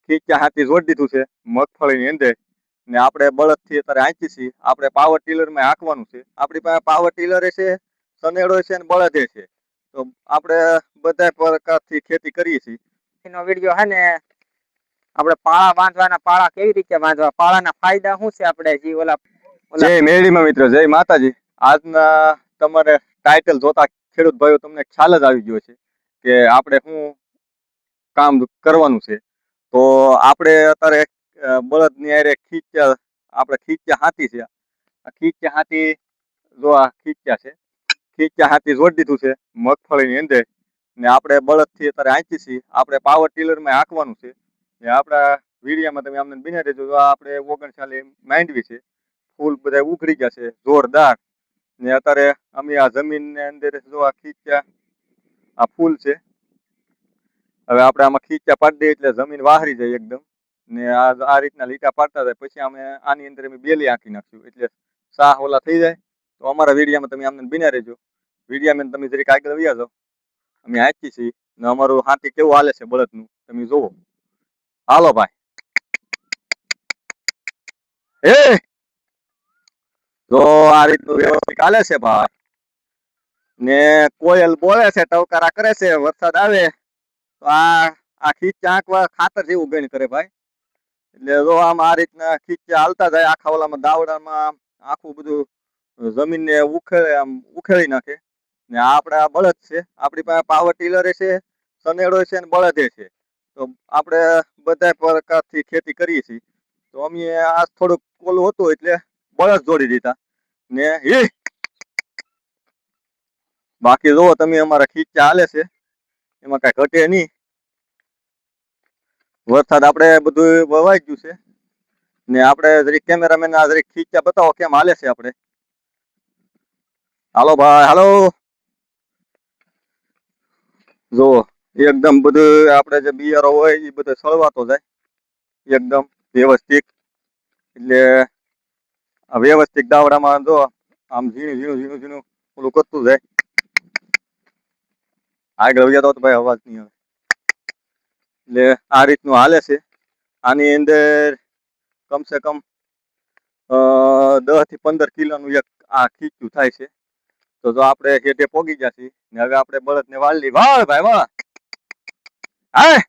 ખીચા હાથી જોડી દીધું છે મગફળીની અંદર ને આપણે બળદથી અત્યારે આંચી છીએ. આપણે પાવર ટીલરમાં હાંકવાનું છે. આપણી પાસે પાવર ટીલર છે, સનેડો છે ને બળદે છે. તો આપણે બધા પ્રકારથી ખેતી કરીએ છીએ. એનો વિડીયો હે ને આપણે પાળા બાંધવાના, પાળા કેવી રીતે બાંધવા, પાળાના ફાયદા શું છે આપણે જે ઓલા જય મેરડીમાં મિત્રો, જય માતાજી. આજના તમારે ટાઇટલ જોતા ખેડૂત ભાઈઓ તમને ખ્યાલ જ આવી ગયો છે કે આપણે શું કામ કરવાનું છે. તો આપણે અત્યારે બળદની હારે આપણે ખીચ્યા હાથી છે. આ ખીચ્યા હાથી જો આ ખીચ્યા છે, ખીચ્યા હાથી જોડી દીધું છે મગફળીની અંદર ને આપણે બળદથી અત્યારે આંચી છીએ. આપણે પાવર ટીલરમાં હાંકવાનું છે ને આપણા વીડિયામાં તમે અમને બિના રહેજો. આપણે 39 માંડવી છે, ફૂલ બધા ઉખડી ગયા છે જોરદાર. ને અત્યારે અમે આ જમીનની અંદર જો આ ખીચ્યા આ ફૂલ છે. હવે આપણે આમાં ખીચ્યા પાડી દઈએ એટલે જમીન વાહરી જાય એકદમ. ને આ રીતના લીટા પાડતા જાય. પછી અમે આની અંદર અમે બેલી આંકી નાખ્યું એટલે સાહ ઓલા થઈ જાય. તો અમારા વીડિયામાં તમે અમને બિના રહેજો. વીડિયામાં તમે જરીક આગળ વ્યા જાઓ. અમે આંચી છીએ ને અમારું હાથી કેવું હાલે છે બળદનું તમે જુઓ. હાલો ભાઈ. એ તો આ રીતનું વ્યવસ્થિત હાલે છે ભાઈ. ને કોયલ બોલે છે, ટવકારા કરે છે. વરસાદ આવે તો આ ખીચ્યા આંકવા ખાતર જેવું ગણ કરે ભાઈ. એટલે જો આમ આ રીતના ખીચ્યા હાલતા જાય આખા ઓલામાં દાવડામાં આખું બધું જમીનને ઉખેડી નાખે. ને આપણા બળદ છે, આપણી પાસે પાવર ટીલર છે, સનેડો છે ને બળદે છે. તો આપણે બધા પ્રકારથી ખેતી કરીએ છીએ. તો અમે આ થોડુંક ઓલું હતું એટલે બળદ જોડી દીધા ને બાકી જો તમે અમારા ખીચ્યા હાલે છે, એમાં કઈ ઘટે નહીં. વરસાદ આપણે બધું વવાઈ ગયું છે ને આપણે જરીક કેમેરામેન આ જરીક ખીચ્યા બતાવો કેમ હાલે છે આપણે. હાલો ભાઈ, હાલો. જો એકદમ બધું આપણે જે બિયારો હોય એ બધો સળવાતો જાય એકદમ વ્યવસ્થિત. એટલે આ વ્યવસ્થિત દાવડામાં જો આમ ઝીણું ઝીણું ઝીણું ઝીણું ઓલું કરતું જાય. આગળ વ્યા તો ભાઈ અવાજ નહીં આવે. એટલે આ રીતનું હાલે છે. આની અંદર કમસે કમ 10 થી 15 કિલોનું એક આ ખીચ્યું થાય છે. તો જો આપણે હેઠે પોગી ગયા છીએ ને હવે આપણે બળદને વાળી વાળ ભાઈ વાળ. હા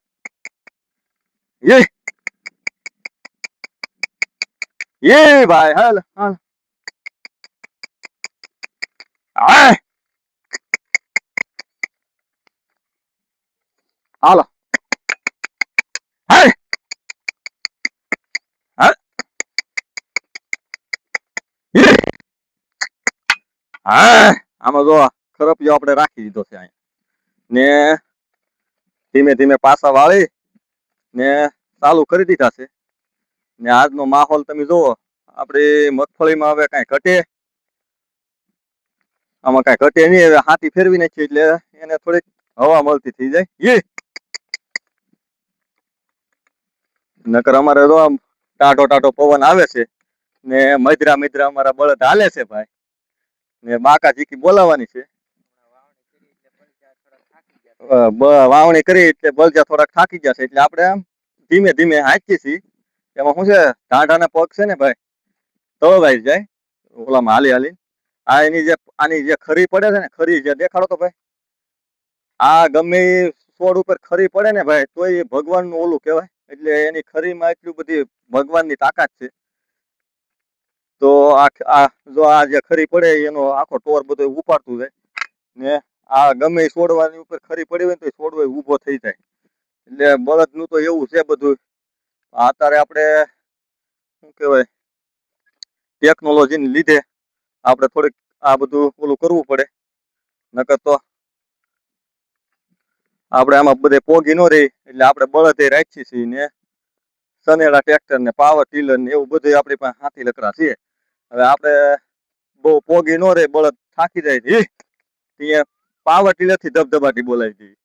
એ ભાઈ હાલ હાલ. હા હાલો. હા હા હા. આમાં જો ખરપિયો આપણે રાખી દીધો છે અહીંયા ને ધીમે ધીમે પાછા વાળી ને ચાલુ કરી દીધા છે. ને આજનો માહોલ તમે જુઓ. આપણી મગફળીમાં હવે કાંઈ ઘટે, આમાં કાંઈ ઘટે નહીં. હવે હાથી ફેરવી નાખીએ એટલે એને થોડીક હવા મળતી થઈ જાય. નકર અમારે જો આમ ટાઢો ટાઢો પવન આવે છે ને મધરા મધરા અમારા બળદ હાલે છે ભાઈ. ને બાકા ચીકી બોલાવાની છે. વાવણી કરી એટલે બળજા થોડાક થાકી ગયા છે એટલે આપણે આમ ધીમે ધીમે હાંકીએ છીએ. એમાં શું છે, ઢાંઢાના પગ છે ને ભાઈ તળવાઈ જાય ઓલામાં હાલી હાલી. આની જે ખરી પડે છે ને, ખરી જે દેખાડો તો ભાઈ. આ ગમે છોડ ઉપર ખરી પડે ને ભાઈ તો એ ભગવાનનું ઓલું કહેવાય. એટલે એની ખરીમાં એટલી બધી ભગવાનની તાકાત છે. તો આ જો આ જે ખરી પડે એનો આખો ટોર બધો ઉપાડતું જાય ને આ ગમે છોડવાની ઉપર ખરી પડી હોય ને તો છોડવો ઊભો થઈ જાય. એટલે બળદનું તો એવું છે બધું. અત્યારે આપણે શું કહેવાય, ટેકનોલોજીને લીધે આપણે થોડીક આ બધું ઓલું કરવું પડે. નકર તો આપણે આમાં બધે પોગી ન રહી એટલે આપણે બળદે રાખીએ છીએ ને સનેડા ટ્રેક્ટર ને પાવર ટીલર ને એવું બધું આપણી પાસે હાથી લકડા છે. હવે આપણે બહુ પોગી ન રહે, બળદ થાકી જાય ત્યાં પાવર ટીલર થી ધબધબાટી બોલાવી દઈએ.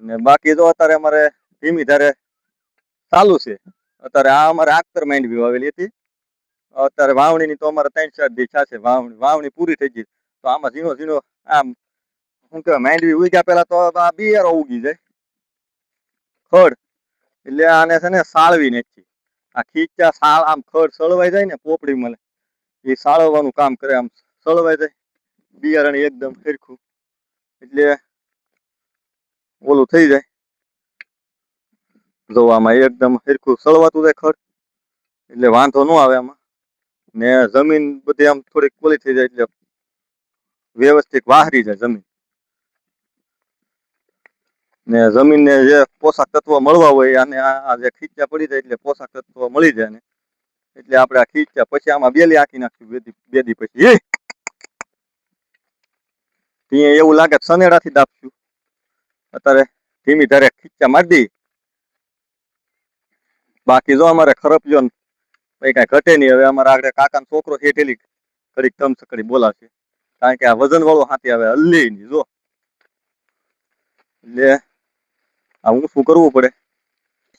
ને બાકી તો અત્યારે અમારે ધીમી ધારે ચાલુ છે. અત્યારે આ અમારે આખતર માંડવી વાવેલી હતી. અત્યારે વાવણીની તો અમારે 3-4 દી થશે. વાવણી પૂરી થઈ ગઈ. તો આમાં ઝીણો ઝીણો આમ શું કહેવાય, માંડવી ઉગ્યા પેલા તો બિયારો ઉગી જાય ખડ. એટલે આને છે ને સાળવી નાખી. આ ખીચા સાળ આમ ખડ સળવાઈ જાય ને પોપડી મળે એ સાળવવાનું કામ કરે. આમ સળવાઈ જાય બિયારણ એકદમ સરખું એટલે ઓલું થઈ જાય. જોવામાં એકદમ સરખું સળવાતું જાય ખડ એટલે વાંધો ન આવે આમાં. ને જમીન બધી આમ થોડીક કોલી થઈ જાય એટલે વ્યવસ્થિત વાહરી જાય જમીન. ને જમીનને જે પોષક તત્વો મળવા હોય અને આ જે ખીચા પડી જાય એટલે પોષક તત્વો મળી જાય ને એટલે આપણે આ ખીચા પછી આમાં બેલી આખી નાખ્યું બે દી પછી. ત્યાં એવું લાગે સનેડાથી દાબશું. અત્યારે ધીમી ધારે ખીચા મારી દઈ. બાકી જો અમારે ખરપજો ને કઈ ઘટે નહીં. હવે અમારા આગળ કાકાનો છોકરો છે ઢેલી ઘડીક તમસકડી બોલાશે કારણ કે આ વજન વાળો હાથી આવે હલ્લી નહીં જો. એટલે આ હું શું કરવું પડે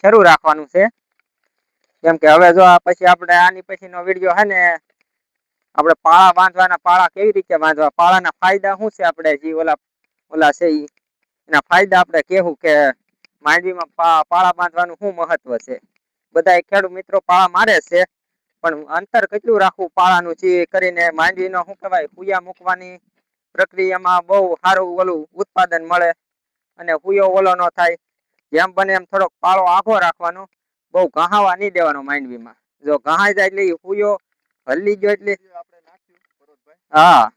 શરૂ રાખવાનું છે. કેમ કે હવે જો આ પછી આપણે આની પછીનો વિડીયો હે ને આપણે પાળા બાંધવાના. પાળા કેવી રીતે બાંધવા, પાળાના ફાયદા શું છે, આપણે જે ઓલા છે એના ફાયદા આપણે કેવું કે માંડવીમાં પાળા બાંધવાનું શું મહત્વ છે. બધા ખેડૂત મિત્રો પાળા મારે છે પણ અંતર કેટલું રાખવું પાળાનું જે કરીને માંડવીનો શું કહેવાય હુયા મૂકવાની પ્રક્રિયામાં બહુ સારું ઓલું ઉત્પાદન મળે અને હુયો ઓલો ન થાય. જેમ બને એમ થોડોક પાળો આખો રાખવાનો, બહુ ઘહાવા નહીં દેવાનો માંડવીમાં. જો ઘહાઈ જાય એટલે હુયો હલ્લી ગયો એટલે હા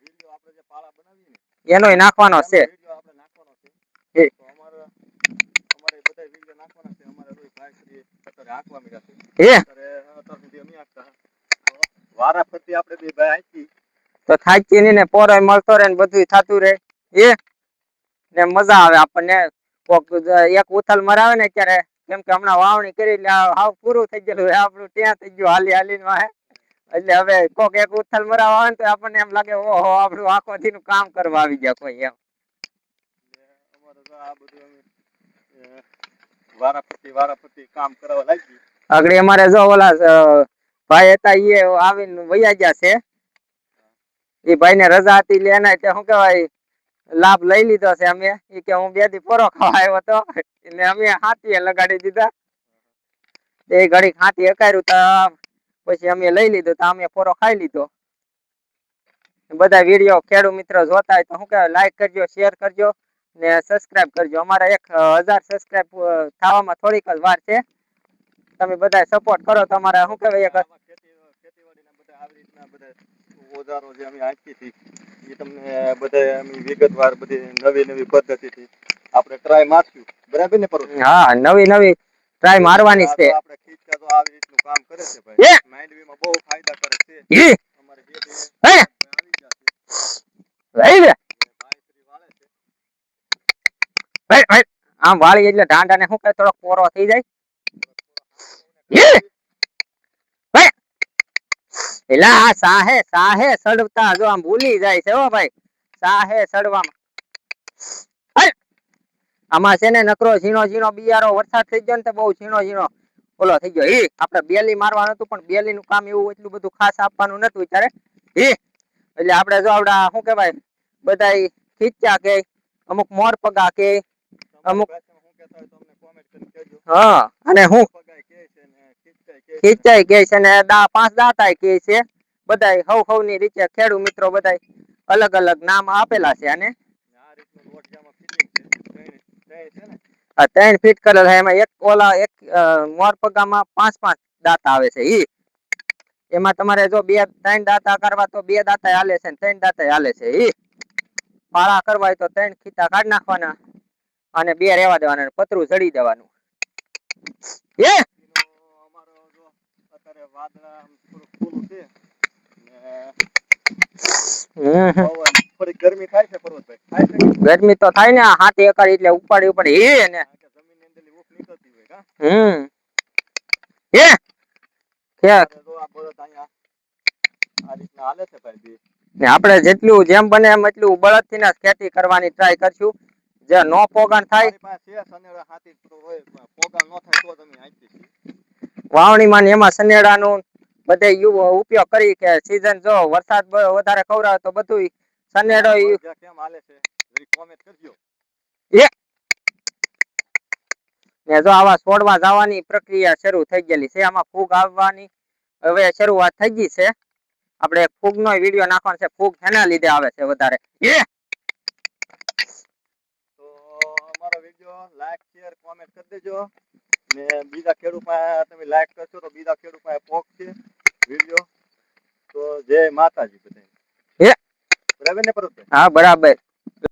એનોય નાખવાનો છે. વારાફરતી આપણે બે ભાઈ આંકી તો થાકી નહીં ને પોરોય મળતો રહે ને બધું થતું રહે ને મજા આવે આપણને. એક ઉથલ મરાવે ને ત્યારે કેમ કે હમણાં વાવણી કરી એટલે હાવ પૂરું થઈ ગયેલું આપણું ત્યાં થઈ ગયું હાલી હાલીને વાહે. એટલે હવે કોક એક ઉથલ મરાવા આવે ને તો આપણને એમ લાગે ઓહો આપણું આખો દી નું કામ કરવા આવી ગયા કોઈ એમ. વારાફરતી કામ કરવા લાગી. આગળ અમારે જો ઓલા ભાઈ હતા એ આવીને વૈયા ગયા છે. એ ભાઈ ને રજા હતી એટલે એના એટલે શું કેવાય લાભ લઈ લીધો છે અમે. એ કે હું 2 દી પોરો ખાવા આવ્યો હતો એટલે અમે હાથીએ લગાડી દીધા. એ ઘડી હાથી હકાર્યું તો પછી અમે લઈ લીધું તો અમે પોરો ખાઈ લીધો. બધા વિડીયો ખેડૂત મિત્રો જોતા હોય તો શું કહેવાય લાઈક કરજો, શેર કરજો ને સબસ્ક્રાઇબ કરજો. અમારા 1000 સબસ્ક્રાઇબ થવામાં થોડીક જ વાર છે. તમે બધા સપોર્ટ કરો. તમારે શું કહેવાય ખેતીવાડીના બધા આવી રીતના બધા ઓજારો જે અમે આંકી હતી એ તમને બધા અમે વિગતવાર બધી નવી પદ્ધતિથી આપણે ટ્રાય મારશું. બરાબર ને પરો? હા, નવી ટ્રાય મારવાની છે. આપણે ખીચા તો આવી રીતનું કામ કરે છે ભાઈ. માંડવીમાં બહુ ફાયદા કરે છે. અમારે બે આવી ગયા છે. આમ વાળી એટલે ઢાંઢાને શું કઈ થોડો કોરો થઈ જાય. એલા આ સાહે સડતા જો આમ ભૂલી જાય છે હો ભાઈ. સાહે સડવામાં આમાં છે ને નકરો ઝીણો બિયારો વરસાદ થઈ ગયો ને તો બહુ ઝીણો ઓલો થઈ ગયો. આપણે બેલી મારવાનું હતું પણ બેલી નું કામ એવું એટલું બધું ખાસ આપવાનું નતું ત્યારે. એટલે આપણે જો આવડા શું કેવાય બધા ખીચા કે અમુક મોર પગા કે અમુક હા અને હું ખીચાઈ કે છે ને 5 દાંતાય કે છે. બધા હવ ની રીતે ખેડૂત મિત્રો બધા અલગ અલગ નામ આપેલા છે. અને 3 ફીટ કરેલા એમાં એક મોર પગામાં 5 દાંતા આવે છે. એમાં તમારે જો 2-3 દાંતા કરવા તો 2 દાંતા હાલે છે, 3 દાંતા હાલે છે. પાળા કરવા હોય તો 3 ખીતા કાઢી નાખવાના અને 2 રહેવા દેવાના, પતરું જડી દેવાનું. ગરમી તો થાય ને હાથી એકાડી એટલે ઉપાડી ને આપણે જેટલું જેમ બને એમ એટલું બળદ થી ને ખેતી કરવાની ટ્રાય કરશું. જે નો પોગાણ થાય વાવણીમાં એમાં સનેડાનું બધે ઉપયોગ કરી કે સીઝન જો વરસાદ વધારે કવરાવે તો બધું સનેડો ને જો આવા છોડવા જવાની પ્રક્રિયા શરૂ થઈ ગયેલી છે. આમાં ફૂગ આવવાની હવે શરૂઆત થઈ ગઈ છે. આપણે ફૂગનો વિડીયો નાખવાનો છે. ફૂગ શેના લીધે આવે છે વધારે તો અમારો વિડીયો લાઈક શેર કોમેન્ટ કરી દેજો ને બીજા ખેડૂત પાસે તમે લાઈક કરશો તો બીજા ખેડૂત પાસે પહોંચશે વિડીયો. તો જય માતાજી બધાને. હે? બરાબર ને પરોશભાઈ? હા બરાબર.